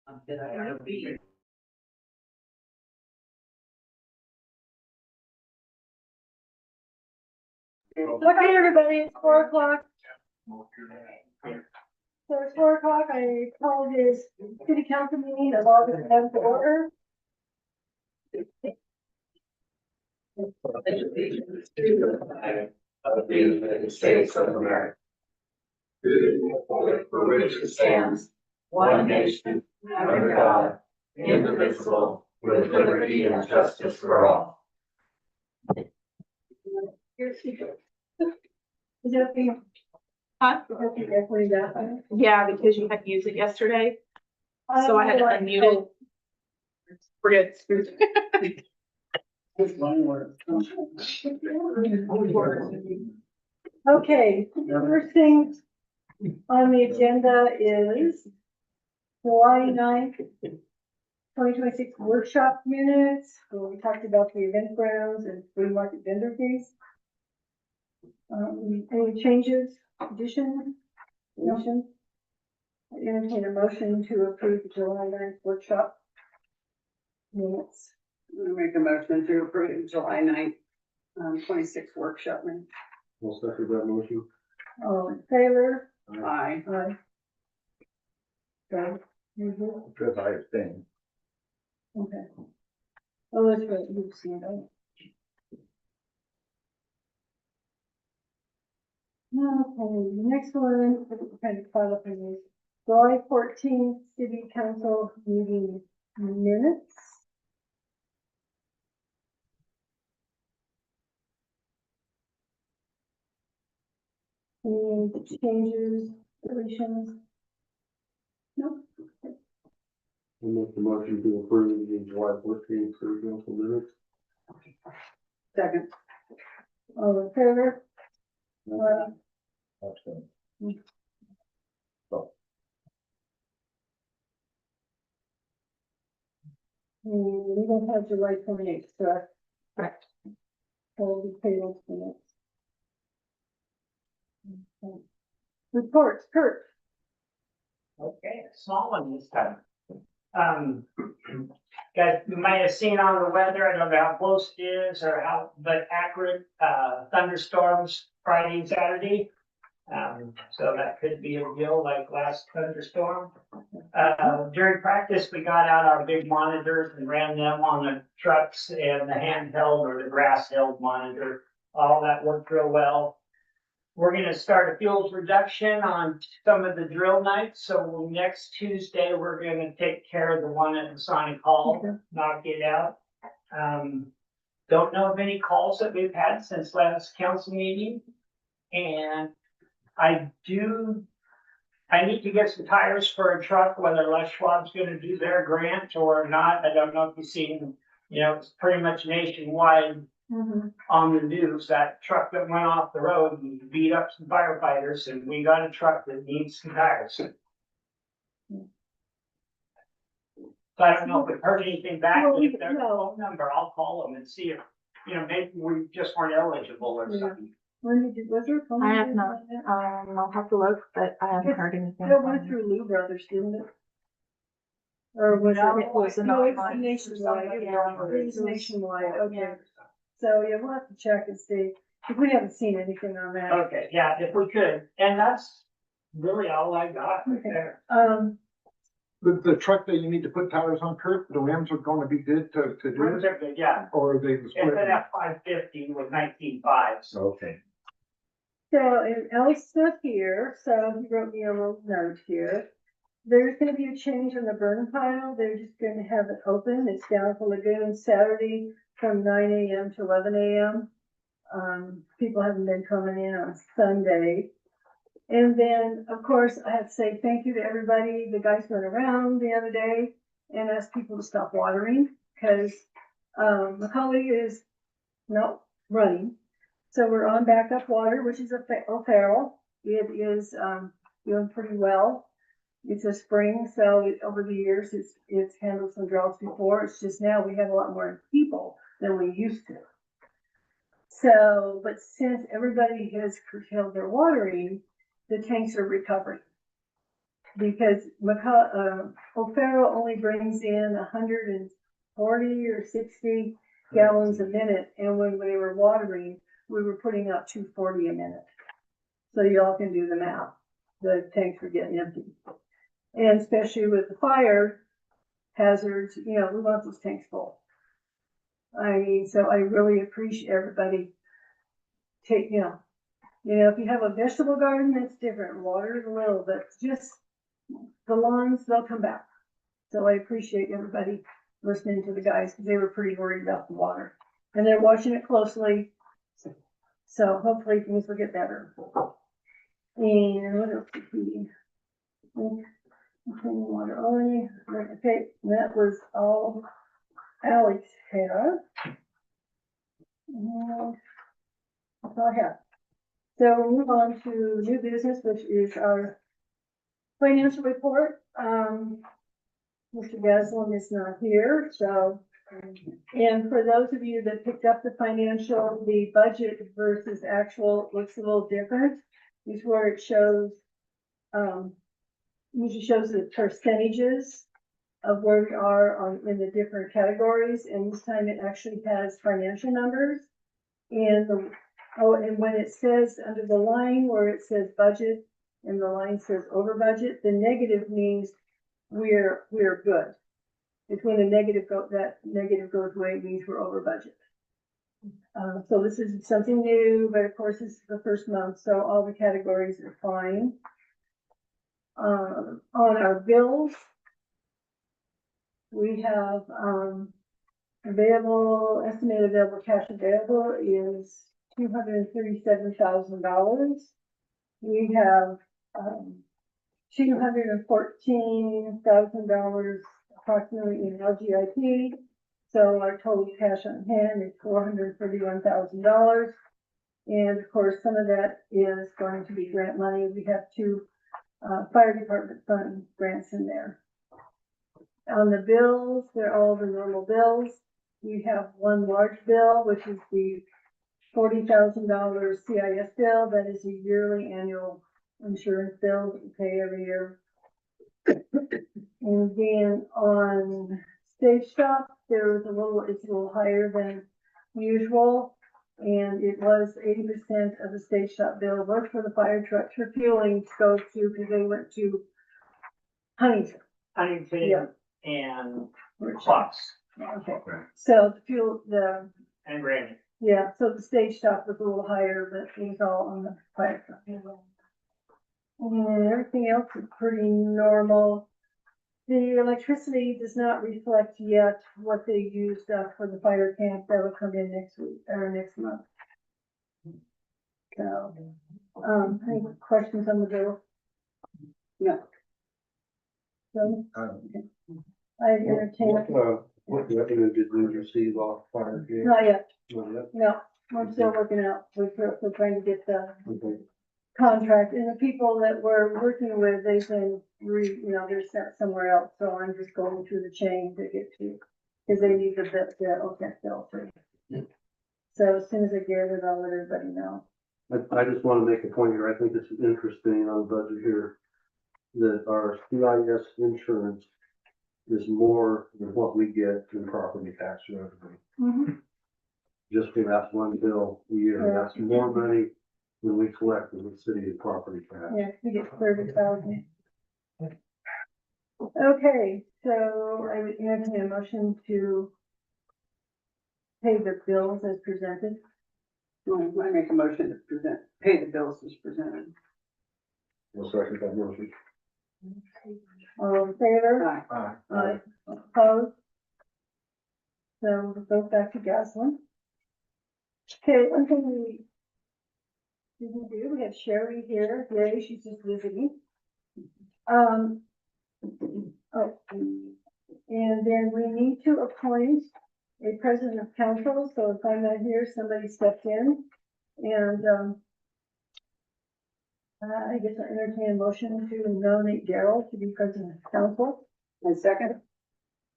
Okay, everybody, it's 4 o'clock. So it's 4 o'clock. I called this city council meeting of August 10th to order. Of the United States of America. To the republic for which it stands, one nation, under God, indivisible, with liberty and justice for all. Is that the? Huh? Definitely that. Yeah, because you had to use it yesterday, so I had to unmute it. We're good. Okay, the first thing on the agenda is July 9th, 2026 workshop minutes, where we talked about the event grounds and free market vendor fees. Any changes, additions, motion? I entertain a motion to approve the July 9th workshop minutes. I'm gonna make a motion to approve July 9th, 26 workshop minutes. We'll second that motion. All in favor? Aye. Aye. Okay. Mhm. Because I abstain. Okay. Oh, that's right, you've seen it. Okay, the next one, kind of follow up on this. July 14th, city council meeting minutes. Any changes, deletions? No? I'll make the motion to approve the July 14th city council minutes. Second. All in favor? Abstain. We don't have July 28th, so Correct. I'll be tabled minutes. Okay. Reports, Kurt. Okay, a small one this time. Guys, you might have seen on the weather, I don't know how close it is or how, but accurate, thunderstorms Friday and Saturday. So that could be a deal like last thunderstorm. During practice, we got out our big monitors and ran them on the trucks and the handheld or the grass held monitor. All that worked real well. We're gonna start a fuels reduction on some of the drill nights, so next Tuesday, we're gonna take care of the one at Masonic Hall, Okay. knock it out. Don't know of any calls that we've had since last council meeting. And I need to get some tires for a truck, whether Les Schwab's gonna do their grant or not, I don't know if you've seen, it's pretty much nationwide. On the news, that truck that went off the road and beat up some firefighters, and we got a truck that needs some tires. So I don't know if we've heard anything back, Well, if there's a no. phone number, I'll call them and see if, maybe we just weren't eligible or Yeah. something. When did you, was there a phone? I have number not, on that? I'll have to look, but I haven't heard anything. That from went them. through Lee Brothers, didn't it? Or was No, it? it was an No, it's online. nationwide. Yeah. It's nationwide, okay. Yeah. So, yeah, we'll have to check and see, if we haven't seen anything on that. Okay, yeah, if we could, and that's really all I got right Okay. there. The truck that you need to put tires on, Kurt, the rims are gonna be good to do Rims it, are good, yeah, or are they it's split? an F-550 with 19.5s. Okay. So, and Ellie's not here, so he wrote me a little note here. There's gonna be a change in the burn pile, they're just gonna have it open, it's down at the lagoon Saturday from 9 AM to 11 AM. People haven't been coming in on Sunday. And then, of course, I have to say thank you to everybody, the guys went around the other day and asked people to stop watering, because, Macaulay is not running. So we're on backup water, which is a feral. It is, doing pretty well. It's a spring, so over the years, it's handled some droughts before. It's just now we have a lot more people than we used to. So, but since everybody has curtailed their watering, the tanks are recovering. because O'Farrell only brings in 140 or 60 gallons a minute, and when they were watering, we were putting out 240 a minute. So y'all can do the math. The tanks were getting empty. And especially with the fire hazards, you know, we want those tanks full. So I really appreciate everybody you know, if you have a vegetable garden, that's different. Water is a little, but just the lawns, they'll come back. So I appreciate everybody listening to the guys, because they were pretty worried about the water. And they're watching it closely. So hopefully things will get better. And what else did we? Clean water only. Okay, that was all Alex had. And that's all I have. So we'll move on to new business, which is our financial report. Mr. Gaslin is not here, so, and for those of you that picked up the financial, the budget versus actual looks a little different. Is where it shows, usually shows the percentages of where we are in the different categories, and this time it actually has financial numbers. And and when it says under the line where it says budget and the line says over budget, the negative means we're good. It's when that negative goes away, it means we're over budget. So this is something new, but of course this is the first month, so all the categories are fine. On our bills, we have, estimated available cash available is $237,000. We have, $214,000 approximately in LGIP. So our total cash on hand is $431,000. And of course, some of that is going to be grant money. We have 2 fire department fund grants in there. On the bills, they're all the normal bills. We have one large bill, which is the $40,000 CIS bill. That is a yearly annual insurance bill that we pay every year. And then on stage shop, it's a little higher than usual. And it was 80% of the stage shop bill was for the fire trucks for fueling to go to, because they went to Huntington. Huntington and Fox Okay, so and Granite. yeah, so the stage stop was a little higher, but it was all on the fire truck. And everything else is pretty normal. The electricity does not reflect yet what they used for the fire camp. That will come in next week or next month. So, any questions on the bill? No. So, I entertain. What revenue did we receive off fire? Not yet. Not yet? No, I'm still working out. We're trying to get the Okay. contract, and the people that we're working with, they've been they're sent somewhere else, so I'm just going through the chain to get to, because they need the OPEC bill too. So as soon as I get it, I'll let everybody know. I just want to make a point here. I think this is interesting on the budget here, that our CIS insurance is more than what we get in property tax revenue. Just for that one bill a year, Yeah. that's more money than we collect in the city of property tax. Yeah, we get 30,000. Okay, so I would entertain a motion to pay the bills as presented. I make a motion to pay the bills as presented. We'll second that motion. All in favor? Aye. Aye. Opposed? So we'll go back to Gaslin. Okay, one thing we didn't do, we have Sherry here. Yay, she's just visiting. And then we need to appoint a president of council. So if I'm not here, somebody steps in. And I guess I entertain a motion to nominate Daryl to be president of council. And second?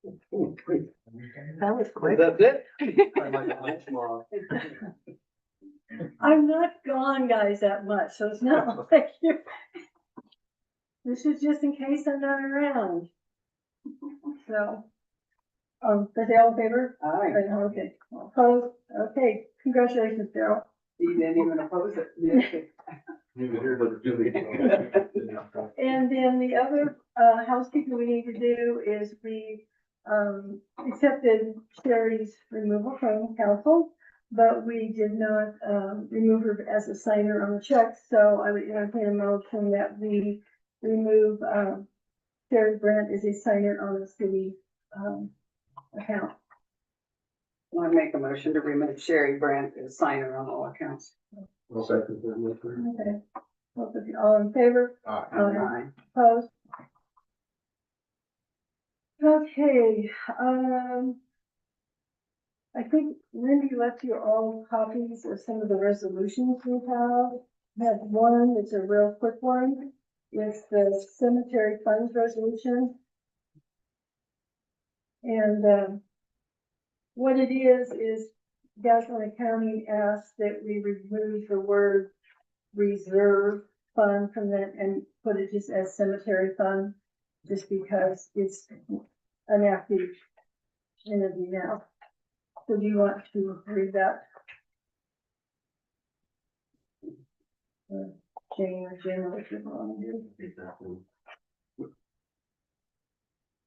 That was quick. That's it? I might have lunch tomorrow. I'm not gone, guys, that much, so it's not like you're. This is just in case I'm not around. So, is they all in favor? Aye. Okay, opposed? Okay, congratulations, Daryl. You didn't even oppose it. did You can hear what do we. And then the other, housekeeping we need to do is we, accepted Sherry's removal from council, but we did not, remove her as a signer on the checks, so I would entertain a motion that we remove, Sherry Brent as a signer on the city, account. I make a motion to remove Sherry Brandt as signer on all accounts. I'll second that motion. Okay. Both of you, all in favor? Aye. Opposed? Okay, I think Lindy left you all copies of some of the resolutions we have. We have one, it's a real quick one. It's the cemetery funds resolution. And, what it is Gaston County asked that we remove the word reserve fund from that and put it just as cemetery fund, just because it's an active entity now. So do you want to read that? Jane or Jim or what you want to do? Exactly.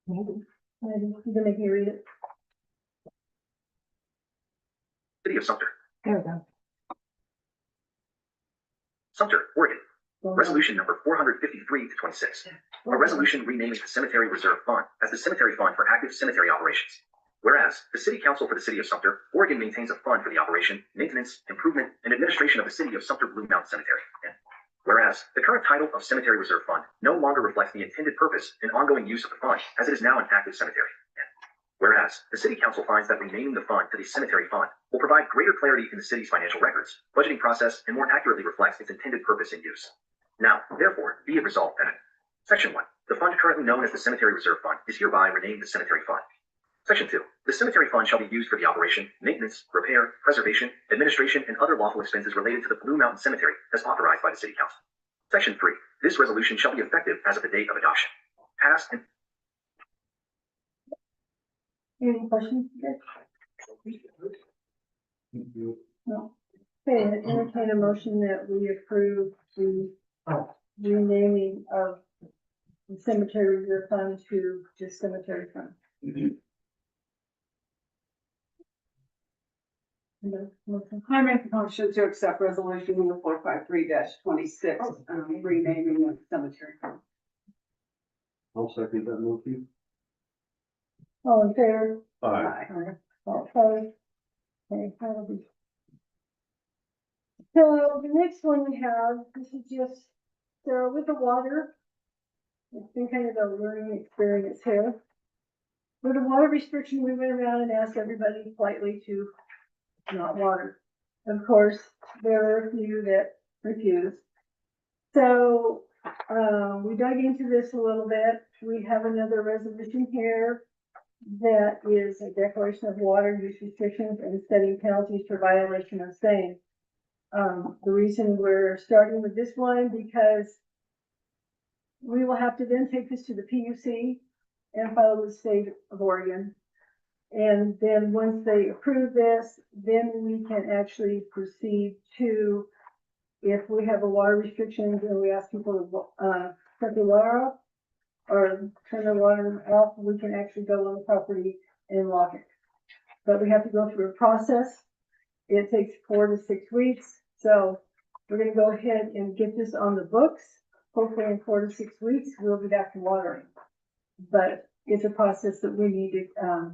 Maybe you can make me read it. City of Sumter, There we go. Sumter, Oregon. Go Resolution number 453 to 26. A resolution renaming the Cemetery Reserve Fund as the Cemetery Fund for active cemetery operations. Whereas the City Council for the City of Sumter, Oregon maintains a fund for the operation, maintenance, improvement, and administration of the City of Sumter Blue Mountain Cemetery. And whereas the current title of Cemetery Reserve Fund no longer reflects the intended purpose and ongoing use of the fund, as it is now an active cemetery. And whereas the City Council finds that renaming the fund to the Cemetery Fund will provide greater clarity in the city's financial records, budgeting process, and more accurately reflects its intended purpose and use. Now, therefore, be it resolved that Section 1. The fund currently known as the Cemetery Reserve Fund is hereby renamed the Cemetery Fund. Section 2. The Cemetery Fund shall be used for the operation, maintenance, repair, preservation, administration, and other lawful expenses related to the Blue Mountain Cemetery as authorized by the City Council. Section 3. This resolution shall be effective as of the date of adoption. Passed and Any questions? No. Okay, entertain a motion that we approve the renaming of the cemetery reserve fund to just cemetery fund. No, motion. I make a motion to accept resolution number 453-26, renaming the cemetery. I'll second that motion. All in favor? Aye. Aye. All opposed? Okay, that'll be. So the next one we have, this is just, so with the water, it's been kind of a learning experience here. With the water restriction, we went around and asked everybody politely to not water. Of course, there were a few that refused. So, we dug into this a little bit. We have another resolution here that is a declaration of water use restrictions and setting penalties for violation of same. The reason we're starting with this one because we will have to then take this to the PUC and file with the state of Oregon. And then once they approve this, then we can actually proceed to, if we have a water restriction and we ask people to, cut the water off or turn the water off, we can actually go on the property and lock it. But we have to go through a process. It takes 4 to 6 weeks. So we're gonna go ahead and get this on the books. Hopefully in 4 to 6 weeks, we'll be back to watering. But it's a process that we need to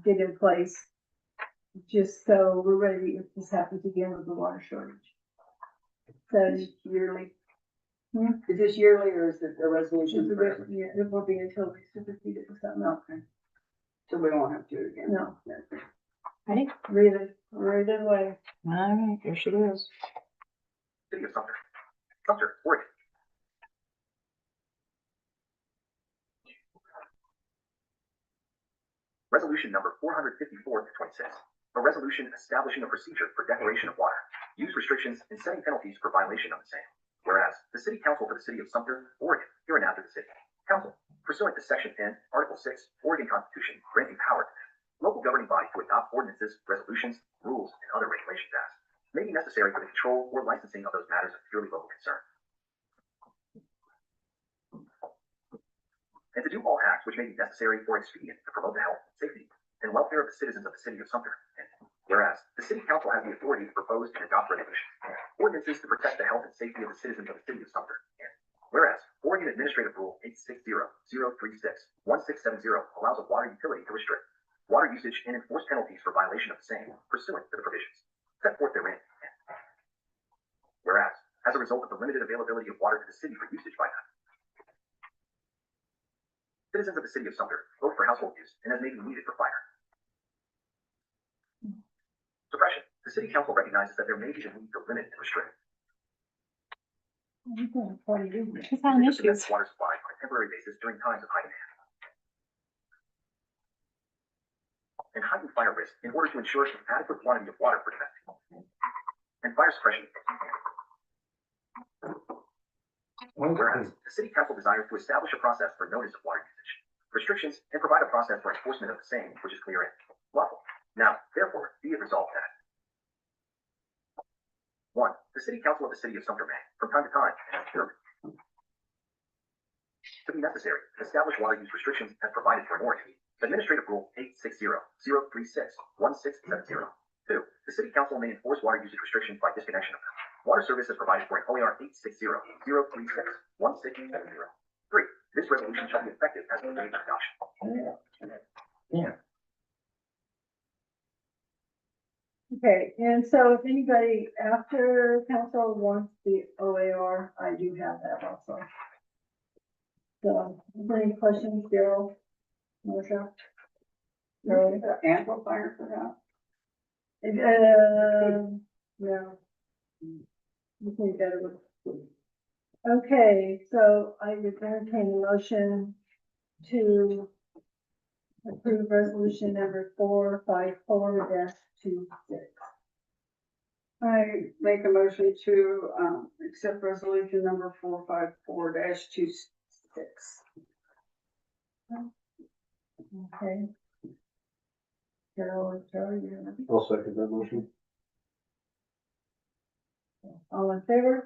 get in place just so we're ready if this happens again with the water shortage. So Yearly. Hmm? Is this yearly or is it a resolution? yeah, it will be until we supersede it with something else. Okay. So we won't have to do it again. No, Ready? read it away. All right, here she is. City of Sumter, Sumter, Oregon. Resolution number 454 to 26. A resolution establishing a procedure for declaration of water, use restrictions, and setting penalties for violation of the same. Whereas the City Council for the City of Sumter, Oregon, hereinafter the city, Council, pursuant to Section 10, Article 6, Oregon Constitution, granting power to local governing body to adopt ordinances, resolutions, rules, and other regulations as may be necessary for the control or licensing of those matters of purely local concern. And to do all acts which may be necessary or expedient to promote the health, safety, and welfare of the citizens of the city of Sumter. And whereas the city council has the authority to propose and adopt regulations, ordinances to protect the health and safety of the citizens of the city of Sumter. And whereas Oregon Administrative Rule 860-036-1670 allows a water utility to restrict water usage and enforce penalties for violation of the same pursuant to the provisions set forth therein. And whereas, as a result of the limited availability of water to the city for usage by them, citizens of the city of Sumter, both for household use and as may be needed for fire suppression, the city council recognizes that there may be a need to limit and restrict It's not an issue. water supply on a temporary basis during times of high demand and heightened fire risk in order to ensure an adequate quantity of water for domestic and fire suppression. Whereas the city council desires to establish a process for notice of water usage restrictions and provide a process for enforcement of the same, which is clear and lawful. Now, therefore, be it resolved that 1. The city council of the city of Sumter may, from time to time, and as determined to be necessary, establish water use restrictions as provided for in Oregon Administrative Rule 860-036-1670. 2. The city council may enforce water usage restrictions by disconnection of them. Water service is provided for in OAR 860-036-1670. 3. This resolution shall be effective as of the date of adoption. Okay, and so if anybody after council wants the OAR, I do have that also. So, any questions, Daryl? Melissa? No? Amplifier for that. No. You think that it would. Okay, so I would entertain a motion to approve resolution number 454-26. I make a motion to, accept resolution number 454-26. Okay. Carol, Charlie, you're I'll second that motion. all in favor?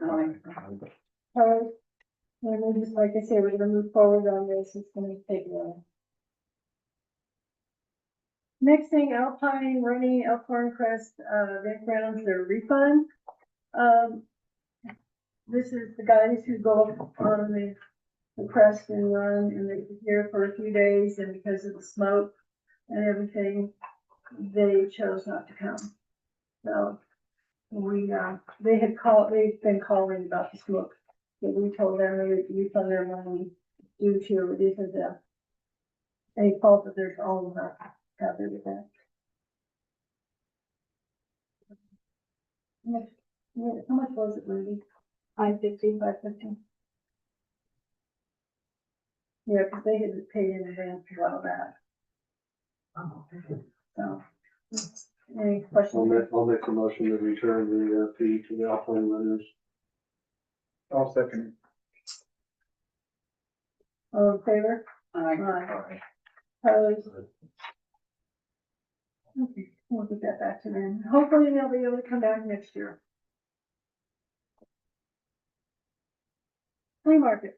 Opposed? And we're just, like I say, we're gonna move forward on this, it's gonna take a while. Next thing, Alpine Running Elkhorn Crest, Van Grounds, their refund. This is the guys who go on the crest and run, and they're here for a few days, and because of the smoke and everything, they chose not to come. So, they've been calling about the smoke. So we told them we refund their money due to it isn't a fault of their own, not happy with that. How much was it, Lindy? $550. Yeah, because they had paid in advance a while back. So, any questions? I'll make the motion to return the fee to the Alpine runners. I'll second. All in favor? Aye. Opposed? Okay, we'll get that back to them. Hopefully they'll be able to come back next year. Flea market.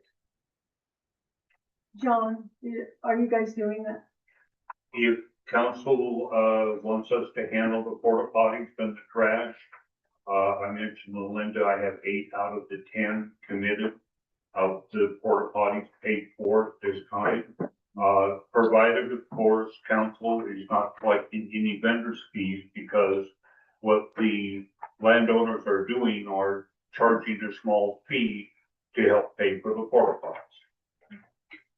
John, are you guys doing that? If council, wants us to handle the porta potties and the trash, I mentioned to Linda, I have 8 out of the 10 committed of the porta potties paid for this time. Provided, of course, council is not collecting any vendor's fees because what the landowners are doing are charging a small fee to help pay for the porta potties.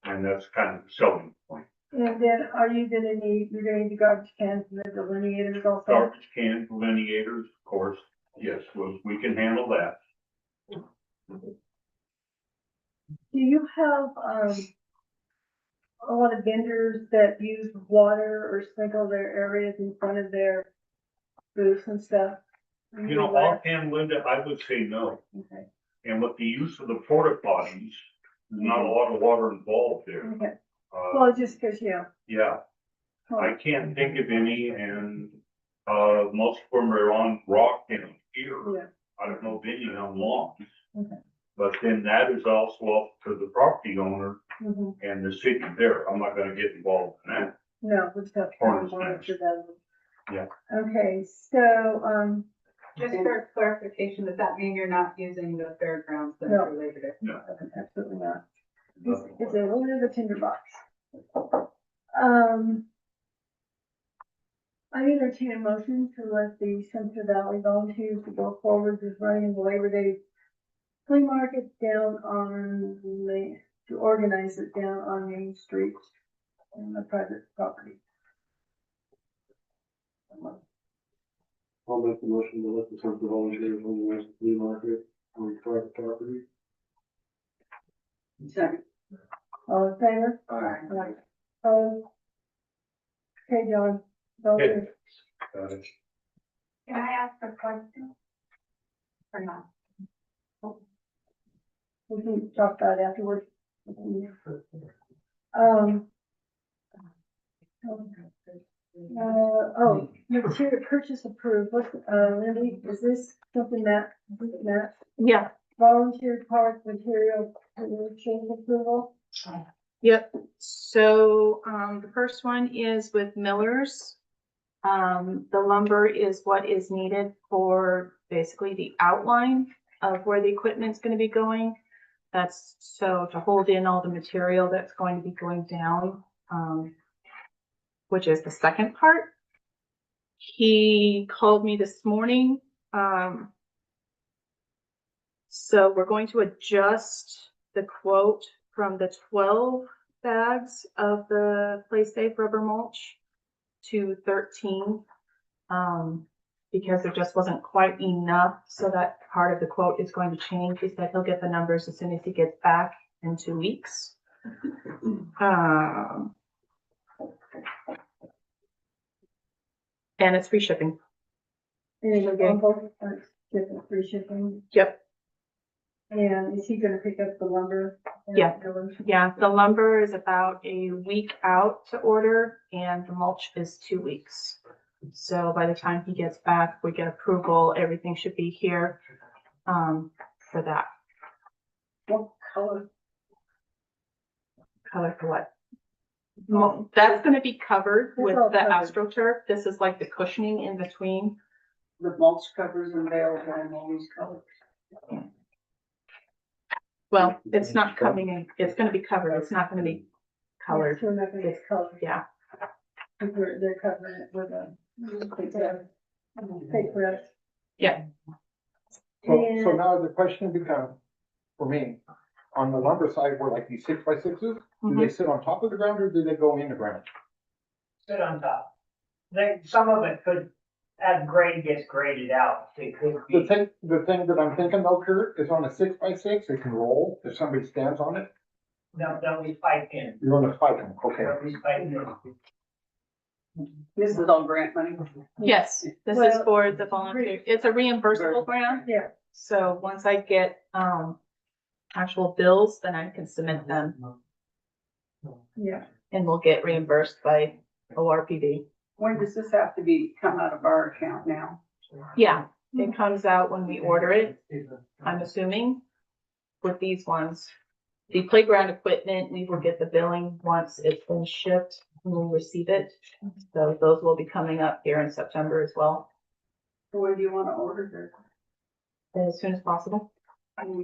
And that's kind of the selling point. And then are you gonna need, you're gonna need the garbage cans and the delineators also? Garbage cans, delineators, of course, yes, we can handle that. Do you have, a lot of vendors that use water or sprinkle their areas in front of their booths and stuff? You know, offhand, Linda, I would say no. Okay. And with the use of the porta potties, There's not a lot of water involved there. Okay, Uh, well, just because, yeah. yeah, Oh, I can't think of any, and, most of them are on rock and here. Yeah, I don't know of any on lawns. Okay. But then that is also up to the property owner mhm. and the city there. I'm not gonna get involved in that. No, we just have to Or monitor that. Yeah. Okay, so, Just for clarification, does that mean you're not using the fairgrounds then No. for Labor Day? absolutely not. It's a little bit of a tinderbox. I entertain a motion to let the Central Valley Volunteers to go forward with running the Labor Day flea market down on to organize it down on Main Street on the private property. I'll make the motion to let the Central Volunteers organize the flea market on private property. Second. All in favor? Aye. Okay, John. Go Okay. ahead. Got it. Can I ask a question? Or not? We can talk about it afterwards. Material purchase approved, what, Lindy, is this something that, Yeah, volunteer park material purchase approval? yep. So, the first one is with Miller's. The lumber is what is needed for basically the outline of where the equipment's gonna be going. That's so to hold in all the material that's going to be going down, which is the second part. He called me this morning. So we're going to adjust the quote from the 12 bags of the Play Safe rubber mulch to 13. Because there just wasn't quite enough, so that part of the quote is going to change. He said he'll get the numbers as soon as he gets back in 2 weeks. And it's free shipping. And on both parts, different free shipping, Yep. and is he gonna pick up the lumber? Yeah. Yeah, the lumber is about a week out to order and the mulch is 2 weeks. So by the time he gets back, we get approval, everything should be here, for that. What color? Color for what? That's gonna be covered That's with all the covered. AstroTurf. This is like the cushioning in between. The mulch covers and bales and all these colors. Well, it's not coming in, it's gonna be covered, it's not gonna be colored, So not gonna get colored, yeah. they're covering it with a paper. So now the question becomes, for me, on the lumber side, where like these 6x6s, do Mm-hmm. they sit on top of the ground or do they go in the ground? Sit on top. Some of it could, as grade gets graded out, it could The be, thing that I'm thinking though, Kurt, is on a 6x6, it can roll if somebody stands on it. they'll be spiked in. You're gonna spike them, okay. They'll be spiked in. This is all grant money. Yes, this is Well, for the volunteer, it's a reimbursable grant, Yeah, so once I get, actual bills, then I can submit them yeah. and we'll get reimbursed by ORPD. When does this have to come out of our account now? Yeah, it comes out when we order it, I'm assuming, with these ones. The playground equipment, we will get the billing once it's been shipped, when we receive it. So those will be coming up here in September as well, So when do you want to order as soon as possible.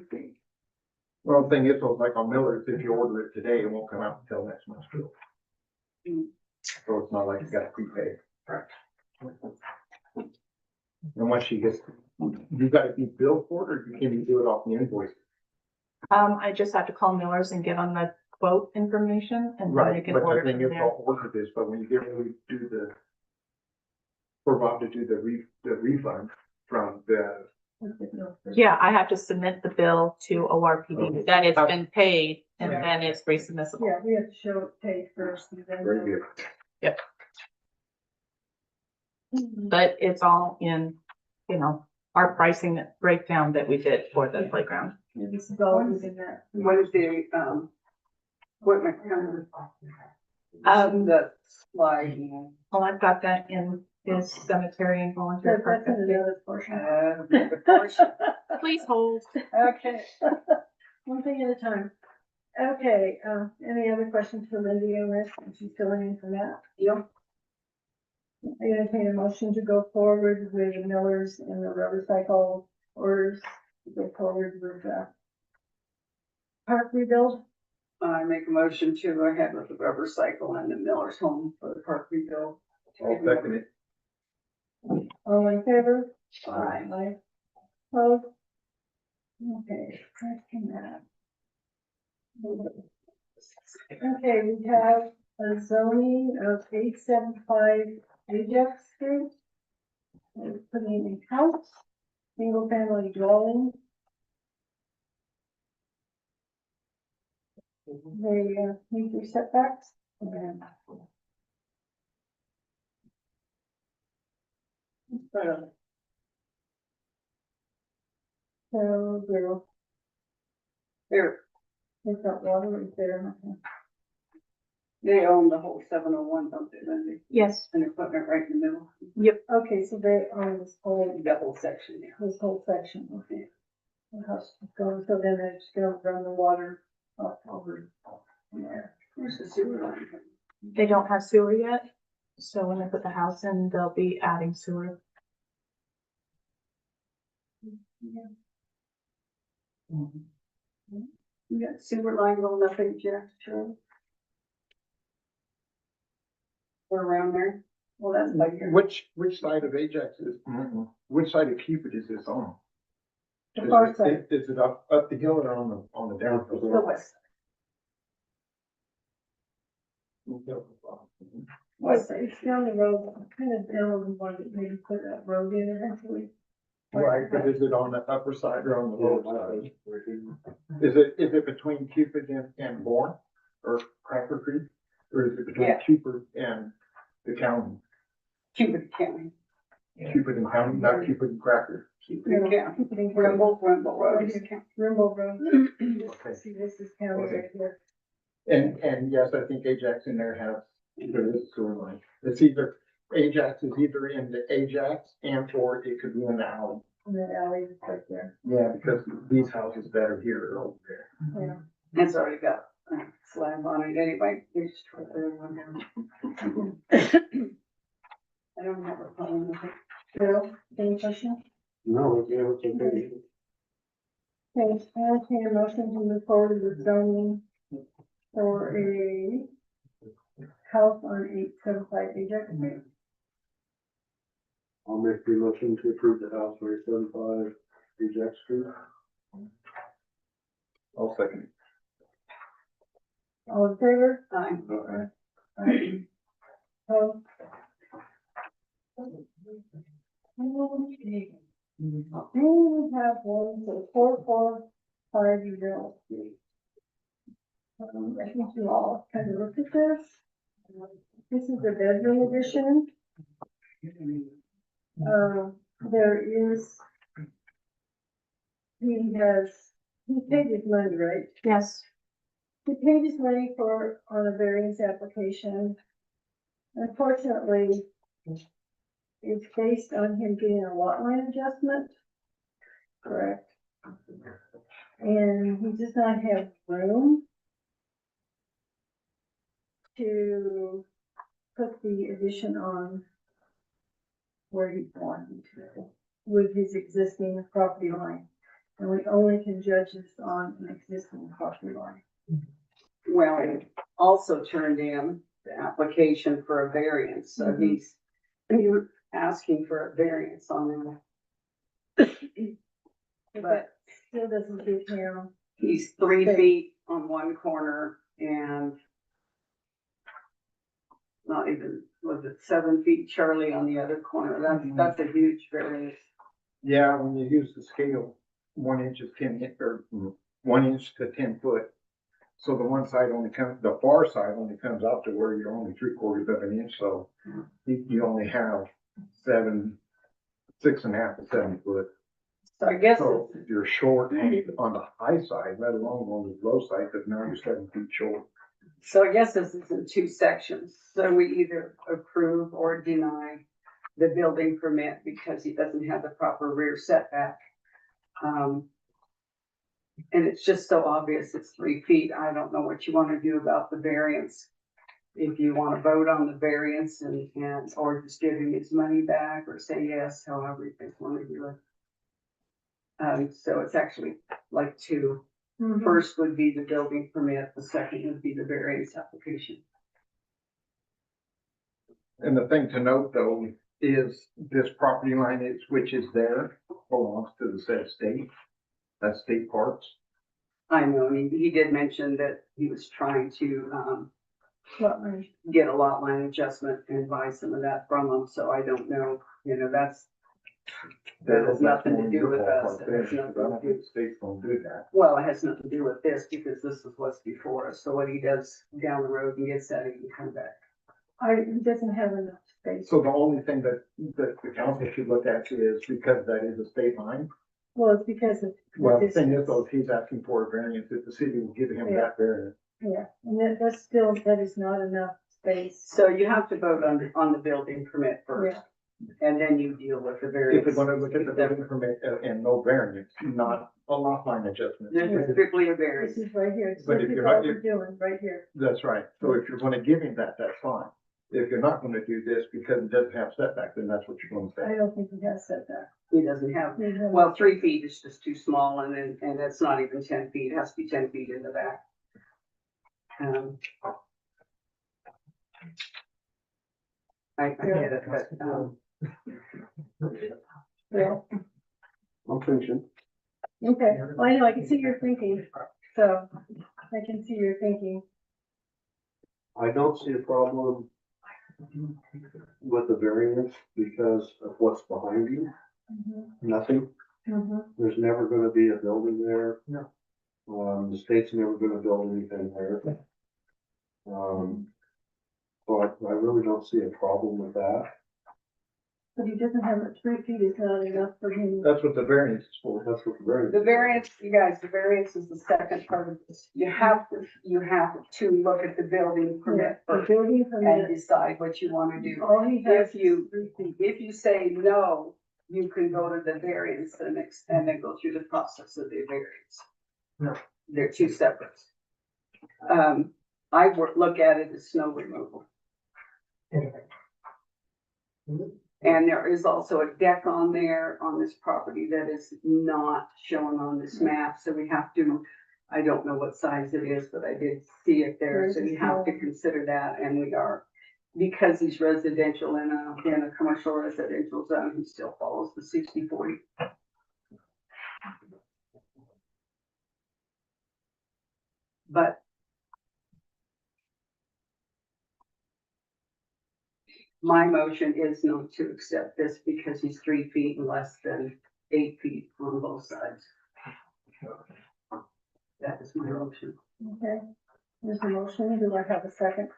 this? Well, the thing is, though, like on Miller's, if you order it today, it won't come out until next month. So it's not like you gotta prepay. And once she gets, you gotta be billed for it, or can you do it off the invoice? I just have to call Miller's and give them the quote information and then they Right, can but order the it thing from is, there. I'll order this, but when you get ready to do for Rob to do the refund from the, Yeah, I have to submit the bill to ORPD, that it's been paid and then it's resubmissible. Yeah, we have to show it paid first and then. very good. But it's all in, our pricing breakdown that we did for the playground. And this is all within that. What is the, equipment kind of? The slide. Well, I've got that in his cemetery and volunteer That's park. in another portion. The portion. Please hold. Okay. One thing at a time. Okay, any other questions for Lindy on this? She's filling in for that. Yep. I entertain a motion to go forward with the Millers and the rubber cycle orders, to go forward with, park rebuild. I make a motion to go ahead with the rubber cycle and the Miller's home for the park rebuild. I'll second it. All in favor? Aye. Aye. Opposed? Okay, that's that. Okay, we have a zoning of 875 Ajax Street. We're putting in a house, single family dwelling. They meet their setbacks. And so There, they've got water right there. they own the whole 701, don't they, Lindsay? Yes. And they're putting it right in the middle, Okay, so they own this whole the whole section there. this whole section, okay. The house is going, so then they're just gonna run the water up over there. Where's the sewer line? They don't have sewer yet, so when they put the house in, they'll be adding sewer. You got sewer line going up in Jack, sure. Or around there? Well, that's like your. Which side of Ajax is, which side of Cupid is this on? The far side, Is it up the hill or on the downhill? The west. it's down the road, kind of down the one that maybe put that road in eventually. Right, but is it on the upper side or on the lower side? Is it between Cupid and Bourne or Cracker Creek? Or is it between Yeah. Cupid and the county? Cupid County. Cupid and county, not Cupid and Cracker. Cupid County. Keep it in Rumble Road. Rimble Road. Okay. See, this is county right here. And yes, I think Ajax in there has, there is a sewer line. It's either, Ajax is either in the Ajax and or it could be in the alley. And the alley is right there, Yeah, because these houses that are here are over there. yeah. It's already got a slab on it anyway. They just put their one down. I don't have a problem with it. Bill, any questions? No, yeah, it's okay. Okay, I entertain a motion to move forward with zoning for a house on 875 Ajax Street. I'll make the motion to approve the house for 875 Ajax Street. I'll second. All in favor? Aye. Aye. Opposed? Okay. We have one for 445 Udall Street. I think you all kind of looked at this. This is the bedroom addition. There is, he paid his money, right? Yes. He paid his money on a variance application. Unfortunately, it's based on him getting a lot line adjustment. Correct. And he does not have room to put the addition on where he's wanting to, with his existing property line. And we only can judge this on an existing property line. Well, he also turned in the application for a variance, so he's asking for a variance on that. But still doesn't give him, He's 3 feet on one corner and not even, was it 7 feet, Charlie, on the other corner? That's a huge variance. Yeah, when you use the scale, 1 inch is 10, or 1 inch to 10 foot. So the one side only comes, the far side only comes out to where you're only 3/4 of an inch, so you only have 6.5 to 7 foot. So I guess, So you're short on the high side, let alone on the low side, because now you're 7 feet short. so I guess this is in two sections. So we either approve or deny the building permit because he doesn't have the proper rear setback. And it's just so obvious it's 3 feet. I don't know what you want to do about the variance. If you want to vote on the variance and, or just give him his money back or say yes, however you guys want to do it. So it's actually like two. Mhm. First would be the building permit, the second would be the variance application. And the thing to note though, is this property line is, which is there, belongs to the said state. That's state parks. I know, and he did mention that he was trying to, What line? get a lot line adjustment and buy some of that from them, so I don't know, that has nothing to do with us. It has nothing to do- The state's gonna do that. Well, it has nothing to do with this because this is what's before us, so what he does down the road and gets that, he can come back. He doesn't have enough space. So the only thing that the council should look at is because that is a state line. Well, it's because of. Well, the thing is though, if he's asking for a variance, if the city will give him that variance. Yeah, and that is not enough space. So you have to vote on the building permit first, and then you deal with the variance. If we're gonna look at the building permit and no variance, not a lot line adjustment. There's strictly a This variance. is right here. It's But this if is you're what not- we're doing, right here. That's right. So if you're gonna give him that, that's fine. If you're not gonna do this because it doesn't have setback, then that's what you're gonna I say. don't think he has said that. He doesn't have, He has- well, 3 feet is just too small, and that's not even 10 feet, it has to be 10 feet in the back. I get it, but, Yeah, I'm thinking, okay. Well, I know, I can see your thinking, so I can see your thinking. I don't see a problem with the variance because of what's behind you. Nothing. Mhm. There's never gonna be a building there. No. The state's never gonna build anything there. But I really don't see a problem with that. But he doesn't have, 3 feet is not enough for him. That's what the variance is for. That's what the variance. the variance, you guys, the variance is the second part of this. You have to look at the building permit The first building and permit, decide what you wanna do. all he has If you- is 3 feet. If you say no, you can go to the variance and then go through the process of the variance. No. They're two separate. Look at it as snow removal. And there is also a deck on there on this property that is not shown on this map, so we have to, I don't know what size it is, but I did see it there, so you have to consider that, and we are. Because he's residential in a commercial residential zone, he still follows the 60/40. But my motion is not to accept this because he's 3 feet and less than 8 feet on both sides. That is my motion. Okay, there's a motion. Do I have a second?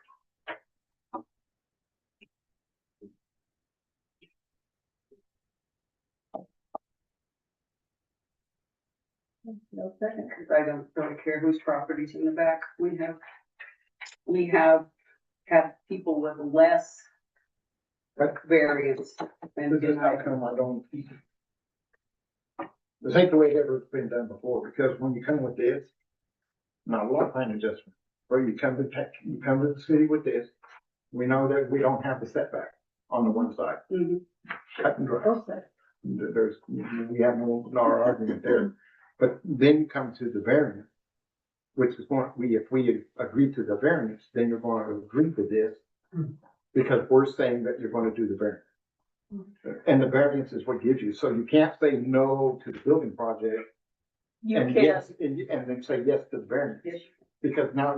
No second. Because I don't really care whose property's in the back. We have had people with less variance than This is how denied. come I don't. This ain't the way it ever been done before, because when you come with this, not a lot line adjustment, or you come to the city with this, we know that we don't have the setback on the one side, Mhm. cut and dry. Both sides. We have no argument there. But then you come to the variance, which is going, if we agree to the variance, then you're going to agree to this. Because we're saying that you're going to do the variance. And the variance is what gives you, so you can't say no to the building project. You And can't, yes, and then say yes to the variance. Yes. Because now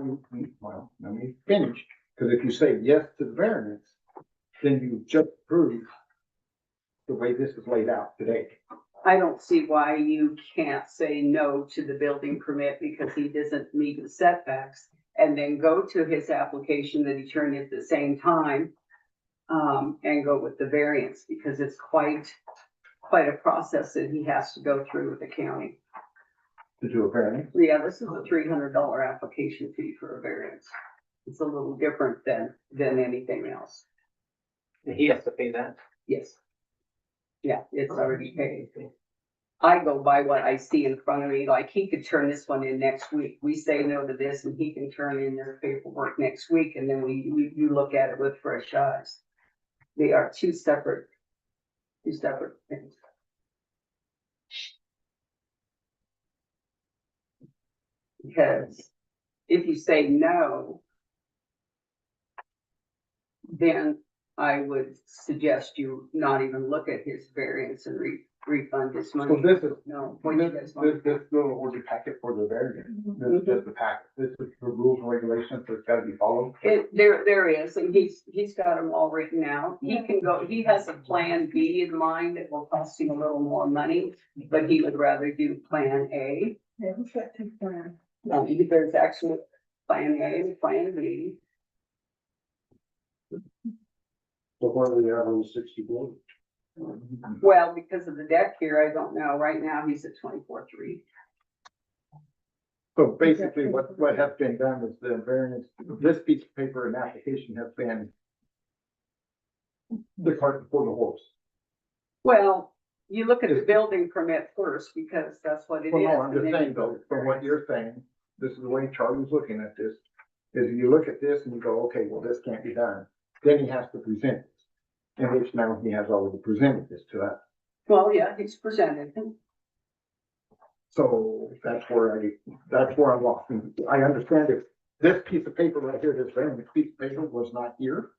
well, let me finish, because if you say yes to the variance, then you just prove the way this is laid out today. I don't see why you can't say no to the building permit because he doesn't meet the setbacks. And then go to his application that he turned at the same time, and go with the variance because it's quite quite a process that he has to go through with the county. To do a variance. Yeah, this is a $300 application fee for a variance. It's a little different than anything else. He has to pay that. Yes. Yeah, it's already paid. I go by what I see in front of me, like he could turn this one in next week. We say no to this and he can turn in their paperwork next week and then you look at it with fresh eyes. They are two separate things. Because if you say no, then I would suggest you not even look at his variance and refund his So money. this is, No, what do you guys want? this little order packet for the variance, this is just the packet, this is the rules and regulations that's gotta be followed. There is, and he's got them all written out. He can go, he has a plan B in mind that will cost him a little more money, but he would rather do plan A. Yeah, who's got two plans? There's actually plan A and plan B. So what do we have on the 64? Well, because of the deck here, I don't know. Right now, he's at 24.3. So basically, what has been done is the variance, this piece of paper and application has been the cart before the horse. Well, you look at the building permit first, because that's what it is. Well, no, I'm and just then saying you though, go to from what you're saying, this is the way Charlie's looking at this, is you look at this and you go, okay, well, this can't be done. Then he has to present it. In which now he has already presented this to us. Well, yeah, he's presented. So that's where I'm lost. And I understand if this piece of paper right here, this variance piece of paper was not here.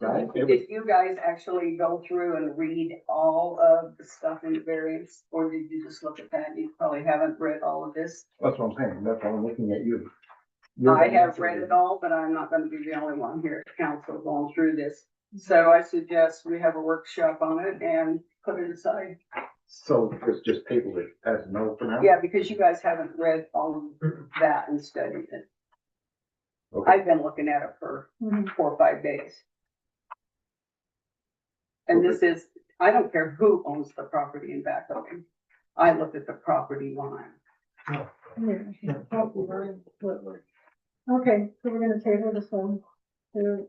Right? It was, Did you guys actually go through and read all of the stuff in the variance, or did you just look at that? You probably haven't read all of this. that's what I'm saying. That's why I'm looking at you. You're I the have answer. read it all, but I'm not gonna be the only one here at council going through this. So I suggest we have a workshop on it and put it aside. So it's just table it as a no for now? Yeah, because you guys haven't read all of that and studied it. Okay. I've been looking at it for 4 or 5 days. And this is, I don't care who owns the property in back of him. I look at the property line. Yeah, probably right, split. Okay, so we're gonna table this one, to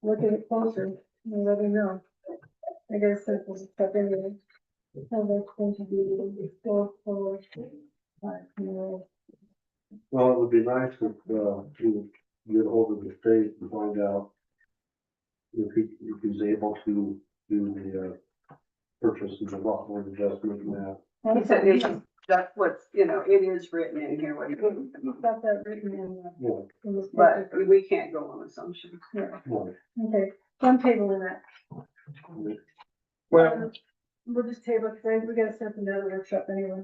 look at it closer, and let me know. I guess that's what's up anyway. So that's going to be still for, Well, it would be nice if, you get hold of the state and find out if he's able to do the, purchase of the lot line adjustment map. He said that's what's, it is written in here, what he- You've got that written Yeah. in this but paper. we can't go on assumptions. Yeah, Well, okay, so I'm tabling that. Well, We'll just table it today, we gotta set another workshop anyway.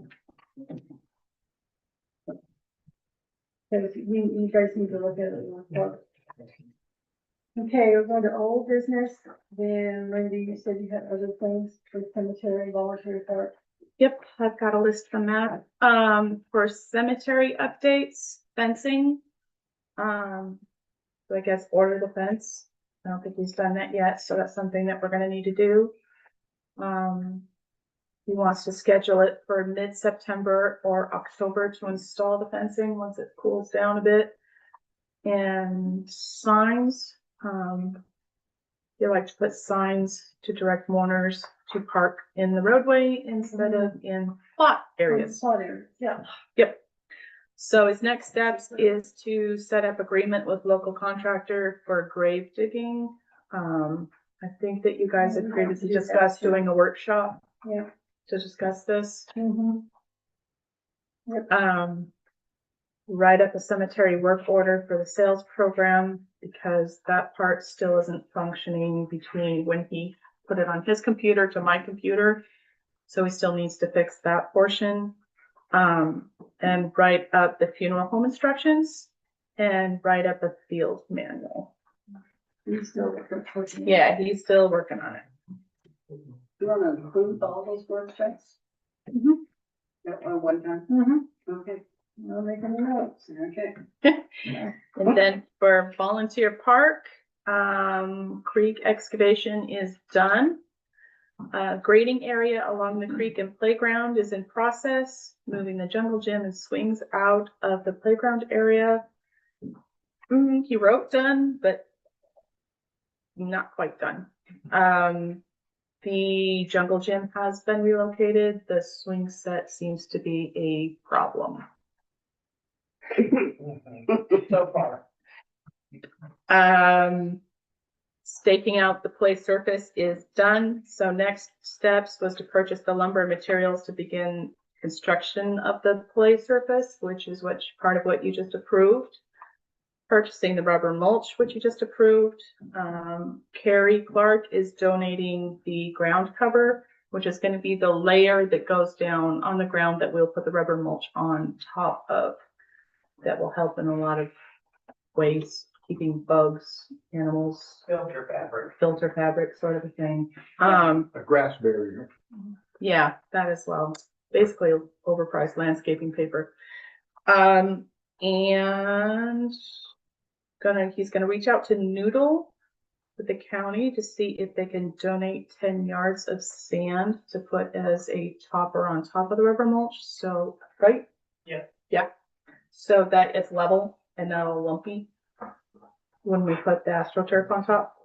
Cause you guys need to look at it. Okay, we're going to old business, then Lindy, you said you had other things for cemetery, voluntary park. Yep, I've got a list from that. For cemetery updates, fencing. So I guess order the fence. I don't think he's done that yet, so that's something that we're gonna need to do. He wants to schedule it for mid-September or October to install the fencing once it cools down a bit. And signs, they like to put signs to direct mourners to park in the roadway instead of in plot areas. Plot areas, yeah. Yep. So his next steps is to set up agreement with local contractor for grave digging. I think that you guys had previously discussed doing a workshop Yeah. to discuss this. Mm-hmm. Write up a cemetery work order for the sales program because that part still isn't functioning between when he put it on his computer to my computer. So he still needs to fix that portion. And write up the funeral home instructions and write up a field manual. He's still looking for. Yeah, he's still working on it. You wanna include all those workshops Mhm. at one time? Mm-hmm, Okay, I'll make any notes. okay. And then for volunteer park, creek excavation is done. Grading area along the creek and playground is in process. Moving the jungle gym and swings out of the playground area. He wrote done, but not quite done. The jungle gym has been relocated. The swing set seems to be a problem. So far. Staking out the play surface is done. So next steps was to purchase the lumber and materials to begin construction of the play surface, which is part of what you just approved. Purchasing the rubber mulch, which you just approved. Carrie Clark is donating the ground cover, which is going to be the layer that goes down on the ground that we'll put the rubber mulch on top of. That will help in a lot of ways, keeping bugs, animals, Filter fabric sort of a thing. A grass barrier. Yeah, that as well. Basically overpriced landscaping paper. And he's gonna reach out to Noodle with the county to see if they can donate 10 yards of sand to put as a topper on top of the rubber mulch. So, right? Yeah. Yeah. So that it's level and not all lumpy when we put the AstroTurf on top.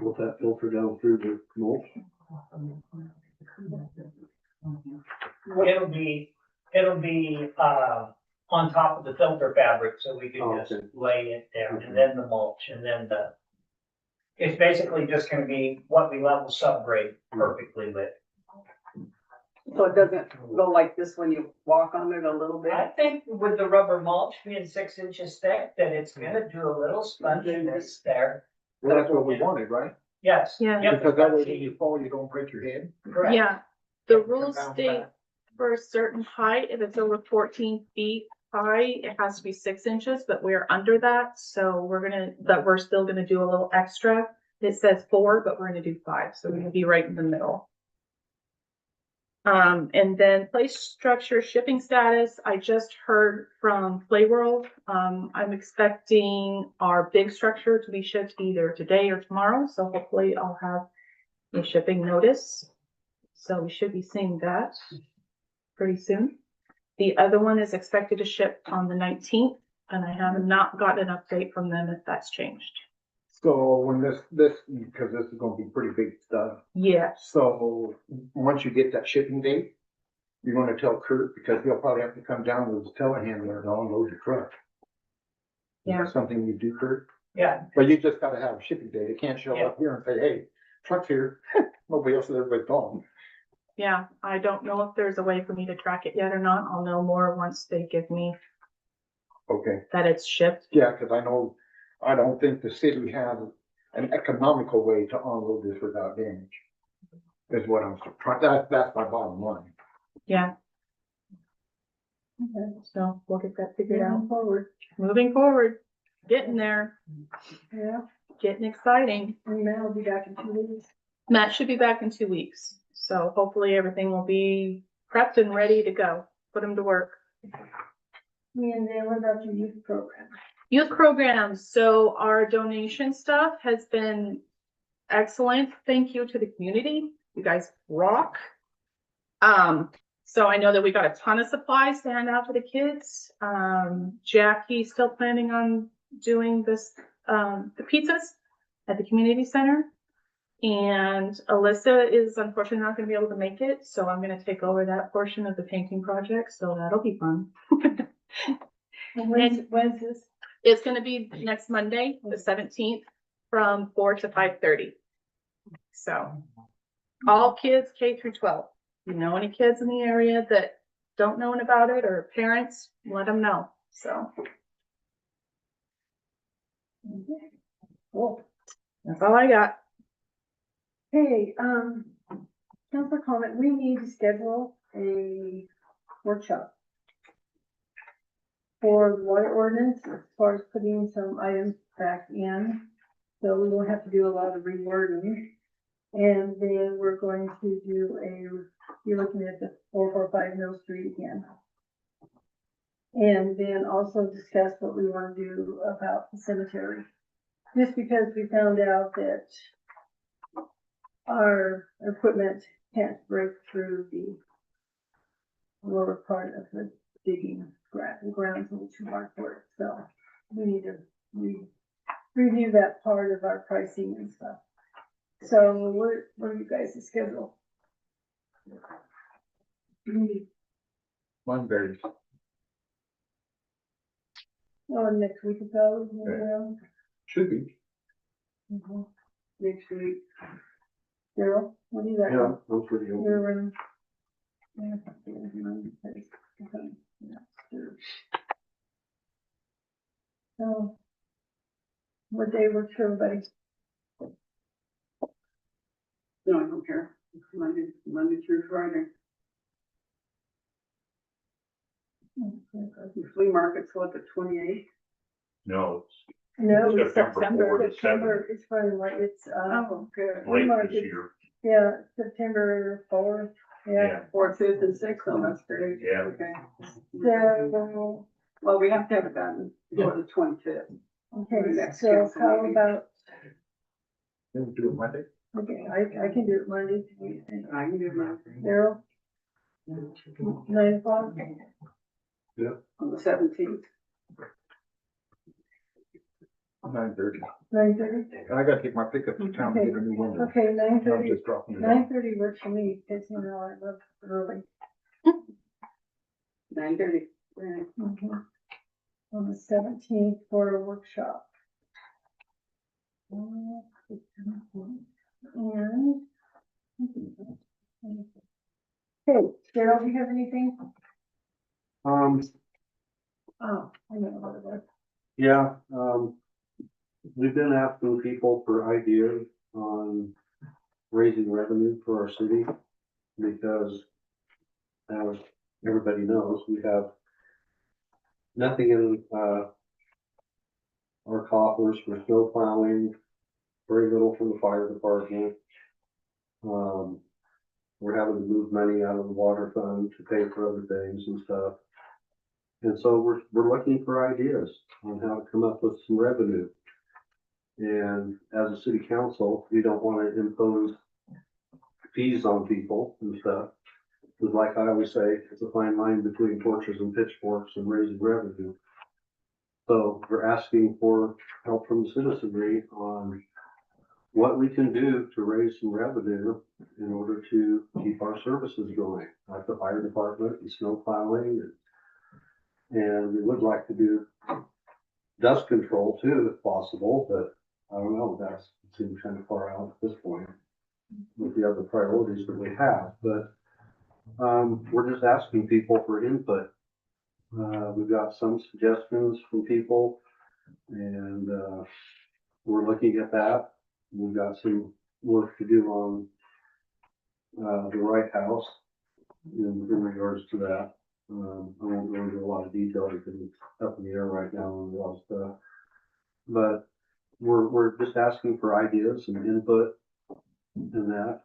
Will that filter down through the mulch? It'll be, on top of the filter fabric, so we can Oh, just okay. lay it there, and then the mulch, and then it's basically just gonna be what we level subgrade perfectly lit. So it doesn't go like this when you walk on it a little bit? I think with the rubber mulch being 6 inches thick, that it's gonna do a little sponginess there. Well, that's what we wanted, right? Yes. Yeah. Yep. Because that way when you fall, you don't break your head. Correct. Yeah, the Yep, rules bounce state back. for a certain height, if it's over 14 feet high, it has to be 6 inches, but we're under that. So we're still gonna do a little extra. It says 4, but we're gonna do 5, so we're gonna be right in the middle. And then place structure shipping status, I just heard from Playworld. I'm expecting our big structure to be shipped either today or tomorrow, so hopefully I'll have a shipping notice. So we should be seeing that pretty soon. The other one is expected to ship on the 19th, and I have not gotten an update from them if that's changed. So when because this is gonna be pretty big stuff. Yes, So once you get that shipping date, you're gonna tell Kurt, because he'll probably have to come down with his telehandler and unload your truck. Is Yeah. that something you do, Kurt? Yeah, But you just gotta have a shipping date. It can't show Yeah. up here and say, hey, truck's here. Nobody else has ever gone. yeah, I don't know if there's a way for me to track it yet or not. I'll know more once they give me Okay, that it's shipped. yeah, cause I don't think the city has an economical way to unload this without damage. Is what I'm trying, that's my bottom line. Yeah, Okay. so we'll get that figured out. Moving forward, Moving forward, getting there, yeah, getting exciting. and Matt will be back in 2 weeks. Matt should be back in 2 weeks, so hopefully everything will be prepped and ready to go. Put him to work. And then what about your youth program? Youth programs, so our donation stuff has been excellent. Thank you to the community. You guys rock. So I know that we got a ton of supplies to hand out to the kids. Jackie's still planning on doing this, the pizzas at the community center. And Alyssa is unfortunately not gonna be able to make it, so I'm gonna take over that portion of the painting project, so that'll be fun. And when's this? It's gonna be next Monday, the 17th, from 4 to 5:30. So, all kids K through 12. If you know any kids in the area that don't know about it, or parents, let them know, so. Cool. That's all I got. Hey, council comment, we need to schedule a workshop for the water ordinance as far as putting some items back in. So we won't have to do a lot of rewording. And then we're going to you're looking at the 445 Mill Street again. And then also discuss what we want to do about the cemetery. Just because we found out that our equipment can't break through the lower part of the digging grounds in which we are for it, so we need to review that part of our pricing and stuff. So what are you guys' schedule? One varies. Oh, next week ago, you know? Should be. Mhm. Next week. Daryl, what do you got? Yeah, I'm pretty open. You're in. Yeah, yeah, sure. So, what day works for everybody? No, I don't care. Monday through Friday. The flea market's what, the 28th? No, No, it's September 4 to September, it's probably like, it's, Oh, good. late market. this year. yeah, September 4th, yeah. 4th, 5th, and 6th, oh, that's great. Yeah. Okay. So, Well, we have to have it done before the 25th. okay, Next so council how meeting. about, Then we do it Monday. okay, I can do it Monday, I can do mine Daryl, 9 o'clock? on the 17th. 9:30. 9:30? I gotta take my pickup to town to get a new window. Okay, I'm 9:30. just dropping it off. 9:30 works for me, because you know, I love early. 9:30. Mhm. On the 17th for a workshop. And. Okay, Daryl, do you have anything? Oh, I know what it was. Yeah, we've been asking people for ideas on raising revenue for our city, because as everybody knows, we have nothing in, our coffers for snow plowing, very little from the fire department. We're having to move money out of the water fund to pay for other things and stuff. And so we're looking for ideas on how to come up with some revenue. And as a city council, we don't want to impose fees on people and stuff. Because like I always say, it's a fine line between torches and pitchforks and raising revenue. So we're asking for help from the citizenry on what we can do to raise some revenue in order to keep our services going, like the fire department and snow plowing. And we would like to do dust control too, if possible, but I don't know, that seems kind of far out at this point with the other priorities that we have. But we're just asking people for input. We've got some suggestions from people, and we're looking at that. We've got some work to do on the Wright House in regards to that. I won't go into a lot of detail because it's up in the air right now and a lot of stuff. But we're just asking for ideas and input in that,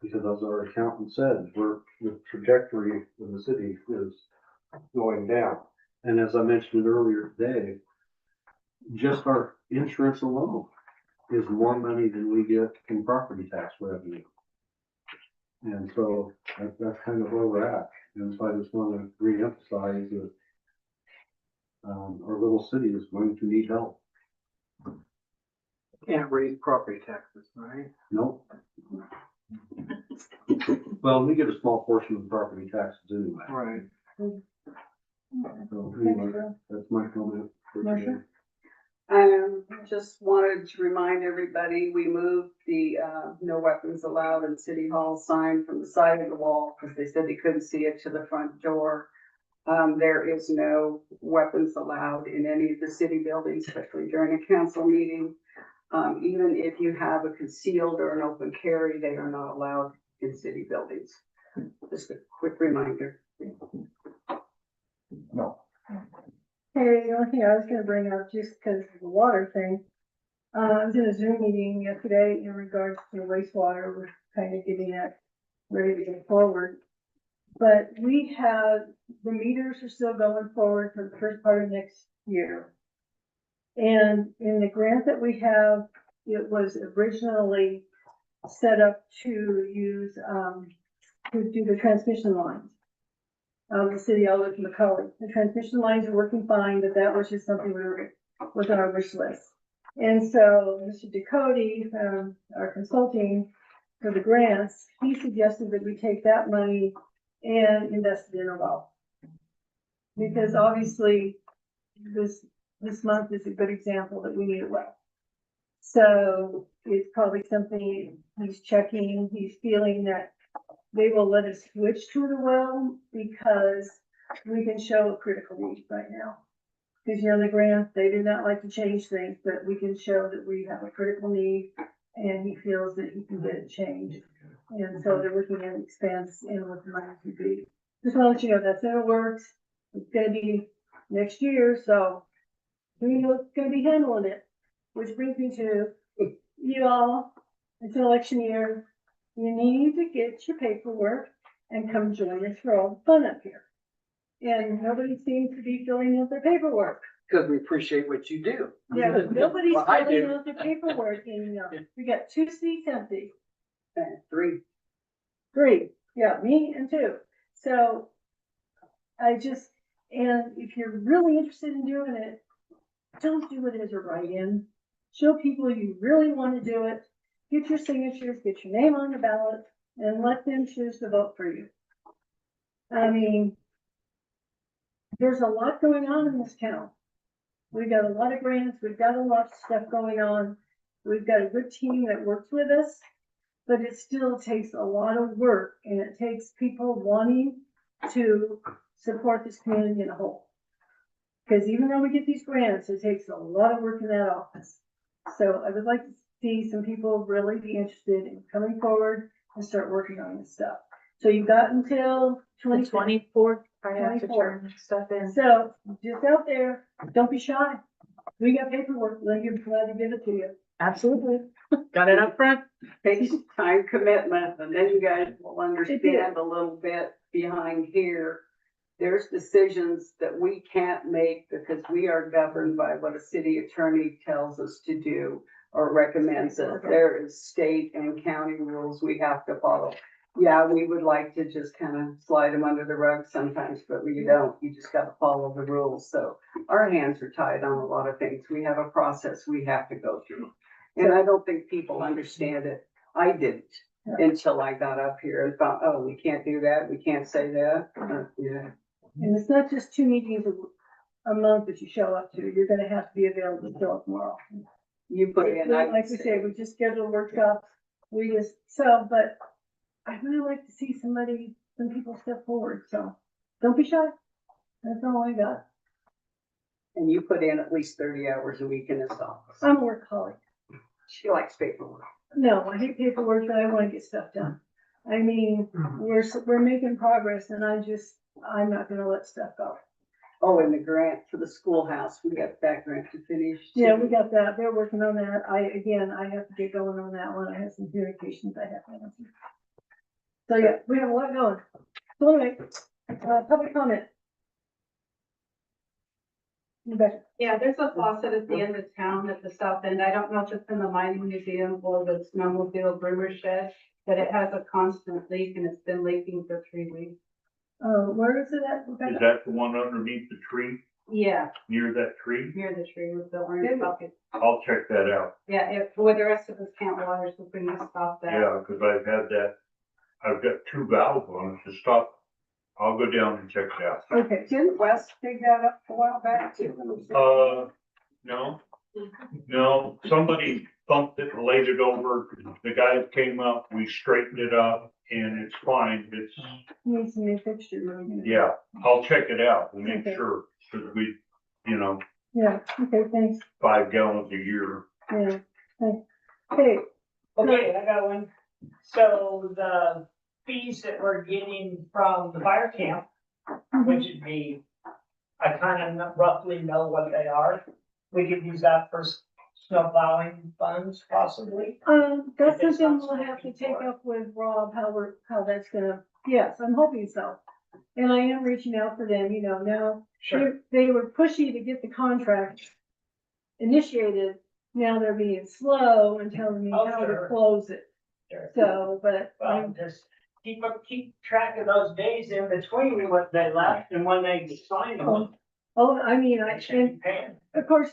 because as our accountant said, the trajectory of the city is going down. And as I mentioned earlier today, just our insurance alone is more money than we get in property tax revenue. And so that's kind of where we're at. And so I just want to reemphasize that our little city is going to need help. Can't raise property taxes, right? Nope. Well, we get a small portion of the property taxes anyway. Right. So Thanks, anyway, Daryl. that's my comment for today. Marcia? Just wanted to remind everybody, we moved the, no weapons allowed in City Hall sign from the side of the wall, because they said they couldn't see it, to the front door. There is no weapons allowed in any of the city buildings, especially during a council meeting. Even if you have a concealed or an open carry, they are not allowed in city buildings. Just a quick reminder. No. Hey, the only thing I was gonna bring up, just because of the water thing, I was in a Zoom meeting yesterday in regards to wastewater, we're kind of getting that ready to go forward. But we have, the meters are still going forward for the first part of next year. And in the grant that we have, it was originally set up to use, to do the transmission lines. The city, I'll look McCullough. The transmission lines are working fine, but that was just something was on our wish list. And so Mr. Ducote, our consulting for the grants, he suggested that we take that money and invest it in a well. Because obviously, this month is a good example that we need a well. So it's probably something he's checking, he's feeling that they will let us switch to the well because we can show a critical need right now. Because you know, the grant, they do not like to change things, but we can show that we have a critical need and he feels that he can get it changed. And so they're looking at expense and what the money could be. Just want to let you know that's in the works. It's gonna be next year, so who's gonna be handling it? Which brings me to you all, it's an election year. You need to get your paperwork and come join us for all the fun up here. And nobody seems to be filling out their paperwork. Because we appreciate what you do. Yeah, but nobody's Well, I filling do. out their paperwork and, we got 2 seats empty. And 3. 3, yeah, me and 2. So I just, and if you're really interested in doing it, don't do it as a write-in. Show people you really want to do it. Get your signatures, get your name on the ballot, and let them choose to vote for you. I mean, there's a lot going on in this town. We've got a lot of grants, we've got a lot of stuff going on. We've got a good team that works with us, but it still takes a lot of work and it takes people wanting to support this community in a whole. Because even though we get these grants, it takes a lot of work in that office. So I would like to see some people really be interested in coming forward and start working on this stuff. So you've got until The 2020. 24th, I have to 24th. turn stuff in. So just out there, don't be shy. We got paperwork, we'll be glad to give it to you. Absolutely. Got it up front. Takes time commitment, and then you guys will did. understand a little bit behind here. There's decisions that we can't make because we are governed by what a city attorney tells us to do or recommends it. There is state and county rules we have to follow. Yeah, we would like to just kind of slide them under the rug sometimes, but we don't. You just gotta follow the rules. So our hands are tied on a lot of things. We have a process we have to go through. And I don't think people understand it. I didn't until I got up here and thought, oh, we can't do that. We can't say that. Yeah. And it's not just 2 meetings a month that you show up to. You're gonna have to be available to show up more often. You put in. I Like we say, we just schedule workshops. So, but I really like to see some people step forward. So don't be shy. That's all I got. And you put in at least 30 hours a week in this office. I'm a workaholic. She likes paperwork. No, I hate paperwork, but I want to get stuff done. I mean, we're making progress and I'm not gonna let stuff go. Oh, and the grant for the schoolhouse, we got that grant to finish. Yeah, we got that. They're working on that. I have to get going on that one. I have some communications I have to answer. So yeah, we have a lot going. So anyway, public comment. Rebecca. Yeah, there's a faucet at the end of town at the south end. I don't know if it's in the mining museum or the snowmobile brewer shed, but it has a constant leak and it's been leaking for 3 weeks. Where is it at? Is Rebecca? that the one underneath the tree, Yeah, near that tree? near the tree with the orange bucket. I'll check that out. Yeah, well, the rest of us can't water, so we need to stop that. Yeah, because I've had that, I've got 2 valves on it to stop. I'll go down and check it out. Okay, Didn't Wes dig that up a while back too? No, somebody bumped it and laid it over. The guys came up, we straightened it up and it's fine. It's, need some new fixtures. yeah, I'll check it out and make Okay. sure, because we, Yeah, okay, thanks. 5 gallons a year. Yeah, thanks. Okay, Okay, I got one. So the fees that we're getting from the fire camp, which would be, I kind of roughly know what they are. We could use that for snow plowing funds possibly. that's If it's something not we'll have to something take for- up with Rob, how that's gonna, yes, I'm hoping so. And I am reaching out for them, now, they were pushy to get the contract initiated. Now they're being slow and telling me Oh, how to sure. close it. Sure. So, but Well, just keep track of those days in between what they left and when they signed them. I mean, They should be paying. of course,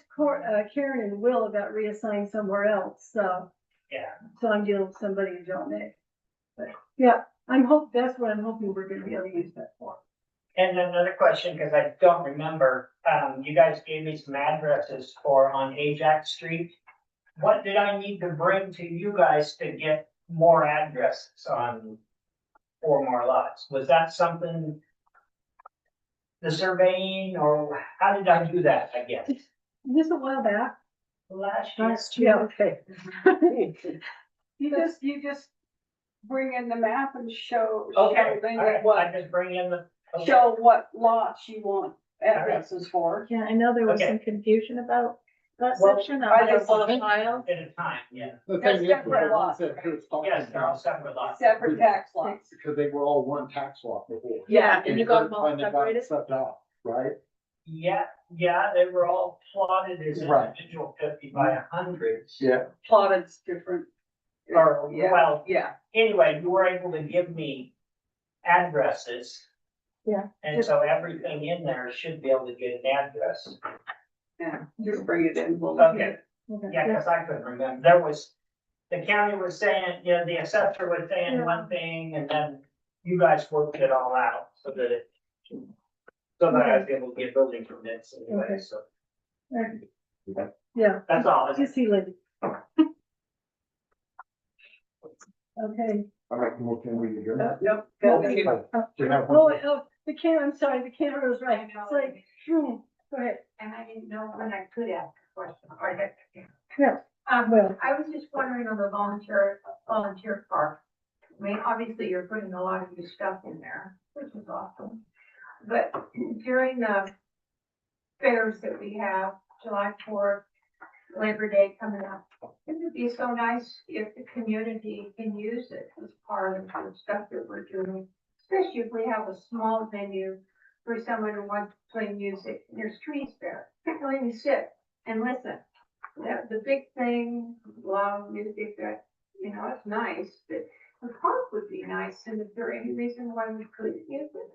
Karen and Will got reassigned somewhere else, so. Yeah. So I'm dealing with somebody in John Day. But, yeah, that's what I'm hoping we're gonna be able to use that for. And another question, because I don't remember, you guys gave me some addresses for on Ajax Street. What did I need to bring to you guys to get more addresses on 4 more lots? Was that something, the surveying, or how did I do that, I guess? This a while back. Last year? Yeah, okay. You just bring in the map and show. Okay, then all right, what- I just bring in the. okay. Show what lots you want addresses for. Yeah, I know there was Okay. some confusion about that Well, section. I I just was on think- a file. At a time, yeah. The They're thing is, separate the ones lots. that Kurt's talking Yes, they're all about, separate lots. Separate tax lots. because they were all one tax lot before. Yeah, and you got them all When they got separated. Sucked off, right? Yeah, they were all plotted as Right. individual 50 by 100s. Yeah. Plotted's different. Or, Yeah, well, yeah, anyway, you were able to give me addresses. Yeah. And so everything in there should be able to get an address. yeah, just bring it in, we'll look at Okay, it. yeah, because I couldn't remember. There was, the county was saying, you know, the assessor was saying Yeah. one thing, and then you guys worked it all out so that I was able to get building permits anyway, Okay. so Yeah, that's all. just see Lindy. Okay. I like to move in with you. Nope. Okay. We have Oh, one. I'm sorry, the camera was right. It's like, go ahead. And I didn't know when I could ask a question. Or that- Yeah, well, I was just wondering on the volunteer park. I mean, obviously you're putting a lot of new stuff in there, which is awesome. But during the fairs that we have, July 4th, Labor Day coming up, it would be so nice if the community can use it as part of the stuff that we're doing. Especially if we have a small venue for someone who wants to play music. There's trees there. People can sit and listen. The big thing, loud music that, you know, it's nice, but the park would be nice. And is there any reason why we couldn't use it?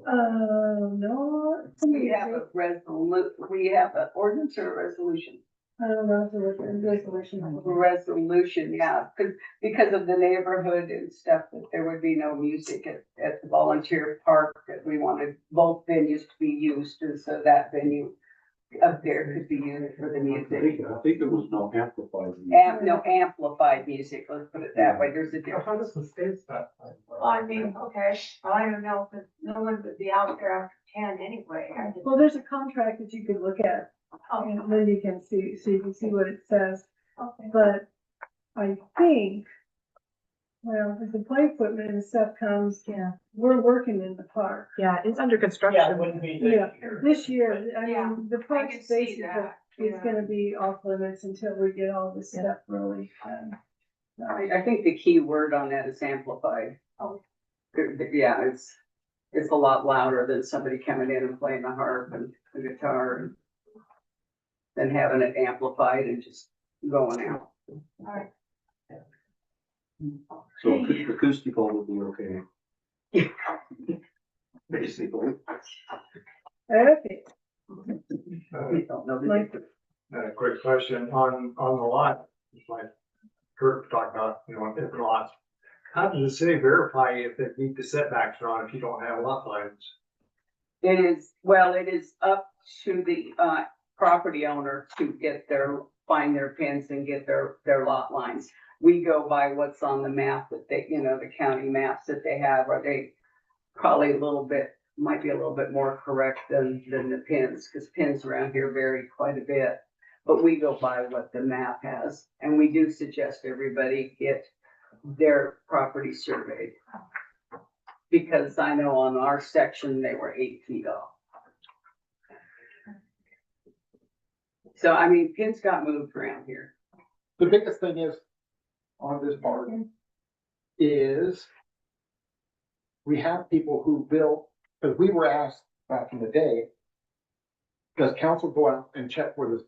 no. We have a we have an ordinance or a resolution? I don't know, if it was a resolution. Resolution, yeah, because of the neighborhood and stuff, that there would be no music at the volunteer park, that we wanted both venues to be used, and so that venue up there could be used for the music. I think it was no amplified. No amplified music, let's put it that way, there's a difference. How does the state start? Well, I mean, okay, well, I don't know, because no one would be out there after 10 anyway. I just- Well, there's a contract that you can look at, Okay, and then you can see, so you can see what it says. okay. But I think, well, if the play equipment and stuff comes, Yeah, we're working in the park. yeah, it's under Yeah, it construction. wouldn't be Yeah, this year. this year, I Yeah, mean, the I park can space see is that. is Yeah. gonna be off limits until we get all this Yeah. stuff really done. I think the key word on that is amplified. Oh. Yeah, it's a lot louder than somebody coming in and playing the harp and the guitar and than having it amplified and just going out. Alright. So acoustical would be okay. Basically. Okay, We don't know the Mike. difference. A quick question on the lot, just like Kurt talked about, you know, different lots. How does the city verify if they meet the setbacks or not if you don't have lot lines? It is up to the property owner to find their pins and get their lot lines. We go by what's on the map that they, you know, the county maps that they have, or they probably might be a little bit more correct than the pins, because pins around here vary quite a bit. But we go by what the map has, and we do suggest everybody get their property surveyed. Because I know on our section, they were 8 feet off. So, I mean, pins got moved around here. The biggest thing is, on this part, is we have people who built, because we were asked back in the day, does council go out and check where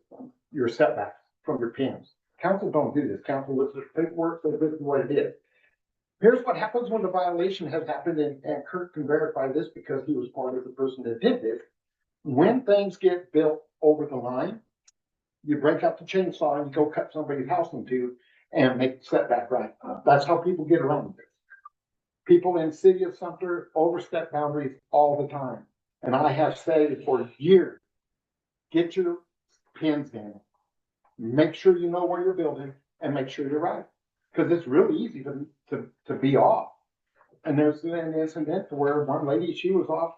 your setbacks from your pins? council don't do this. Council looks at paperwork, so this is what it is. Here's what happens when the violation has happened, and Kurt can verify this because he was part of the person that did this. When things get built over the line, you break out the chainsaw and you go cut somebody's house in two and make the setback right. That's how people get around this. People in city of Sumter overstep boundaries all the time. And I have said for years, get your pins in. Make sure you know where you're building and make sure you're right. Because it's really easy to be off. And there's an incident where one lady, she was off,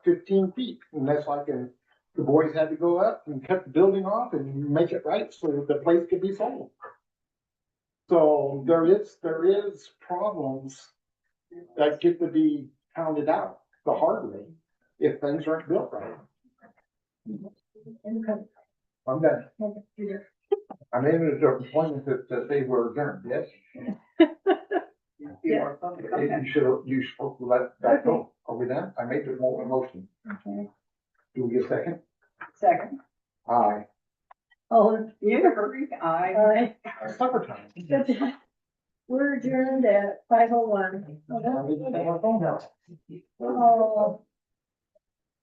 15 feet? And that's like, and the boys had to go up and cut the building off and make it right so that the place could be sold. So there is problems that get to be pounded out the hard way if things aren't built right. I'm done. I'm in a point to say we're adjourned, yes? Yeah. You should let that go. Are we done? I made the motion. Okay, Do we get a second? second. Aye. Oh, I. Supper time. we're adjourned at 5:01. I need to have our phone out. Oh.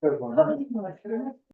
There's one.